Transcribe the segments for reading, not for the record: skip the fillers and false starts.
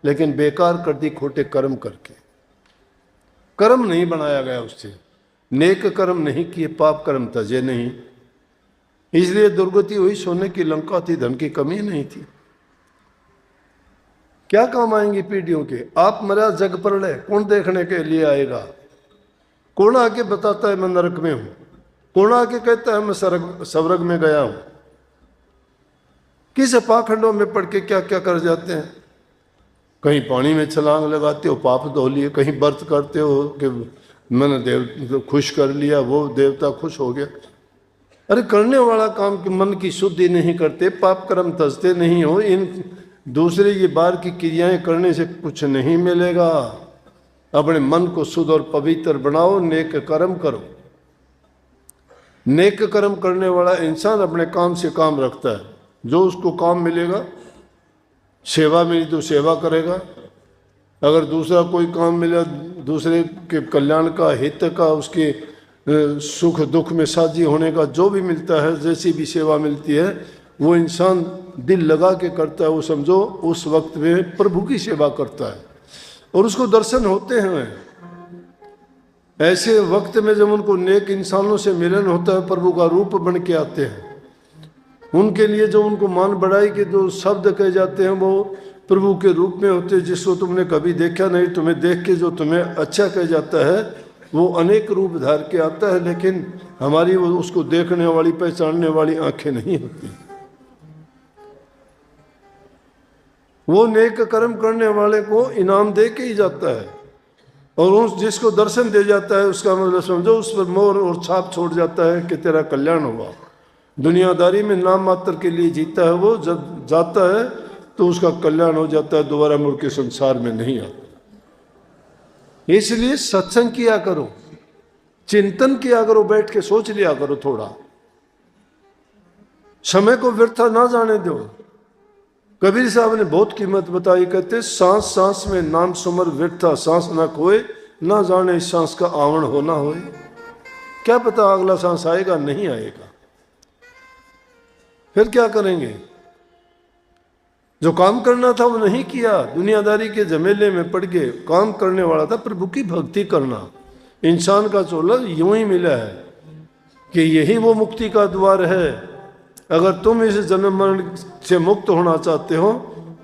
लेकिन बेकार कर दी खोटे कर्म करके। कर्म नहीं बनाया गया उससे, नेक कर्म नहीं किए, पाप कर्म तजे नहीं, इसलिए दुर्गति हुई। सोने की लंका थी, धन की कमी नहीं थी। क्या काम आएंगी पीढ़ियों के? आप मरा जग प्रलय, कौन देखने के लिए आएगा? कौन आके बताता है मैं नरक में हूं? कौन आके कहता है मैं स्वर्ग में गया हूं? किस पाखंडों में पढ़ के क्या क्या कर जाते हैं। कहीं पानी में छलांग लगाते हो, पाप धो लिए, कहीं व्रत करते हो कि मैंने देव खुश कर लिया, वो देवता खुश हो गया। अरे करने वाला काम के मन की शुद्धि नहीं करते, पाप कर्म तजते नहीं हो, इन दूसरे की बार की क्रियाएं करने से कुछ नहीं मिलेगा। अपने मन को शुद्ध और पवित्र बनाओ, नेक कर्म करो। नेक कर्म करने वाला इंसान अपने काम से काम रखता है, जो उसको काम मिलेगा। सेवा मिली तो सेवा करेगा, अगर दूसरा कोई काम मिला दूसरे के कल्याण का, हित का, उसके सुख दुख में साझी होने का, जो भी मिलता है, जैसी भी सेवा मिलती है, वो इंसान दिल लगा के करता है। वो समझो उस वक्त में प्रभु की सेवा करता है और उसको दर्शन होते हैं। ऐसे वक्त में जब उनको नेक इंसानों से मिलन होता है, प्रभु का रूप बन के आते हैं। उनके लिए जो उनको मान बढ़ाई के जो शब्द कहे जाते हैं वो प्रभु के रूप में होते हैं, जिसको तुमने कभी देखा नहीं, तुम्हें देख के जो तुम्हें अच्छा कह जाता है वो अनेक रूप धार के आता है, लेकिन हमारी वो उसको देखने वाली, पहचानने वाली आंखें नहीं होती। वो नेक कर्म करने वाले को इनाम दे के ही जाता है, और उस जिसको दर्शन दे जाता है उसका मतलब समझो उस पर मोहर और छाप छोड़ जाता है कि तेरा कल्याण हुआ। दुनियादारी में नाम मात्र के लिए जीता है वो, जब जाता है तो उसका कल्याण हो जाता है, दोबारा मुड़ के संसार में नहीं आता। इसलिए सत्संग किया करो, चिंतन किया करो, बैठ के सोच लिया करो थोड़ा, समय को व्यर्थ ना जाने दो। कबीर साहब ने बहुत कीमत बताई, कहते सांस सांस में नाम सुमर व्यर्था, सांस ना खोए ना जाने इस सांस का आवरण होना होए। क्या पता अगला सांस आएगा नहीं आएगा, फिर क्या करेंगे? जो काम करना था वो नहीं किया, दुनियादारी के झमेले में पड़ गए। काम करने वाला था प्रभु की भक्ति करना। इंसान का चोला यूं ही मिला है कि यही वो मुक्ति का द्वार है। अगर तुम इस जन्म मरण से मुक्त होना चाहते हो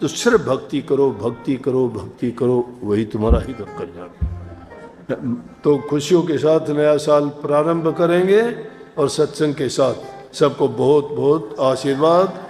तो सिर्फ भक्ति करो, भक्ति करो, भक्ति करो, वही तुम्हारा ही कल्याण। तो खुशियों के साथ नया साल प्रारंभ करेंगे और सत्संग के साथ। सबको बहुत बहुत आशीर्वाद।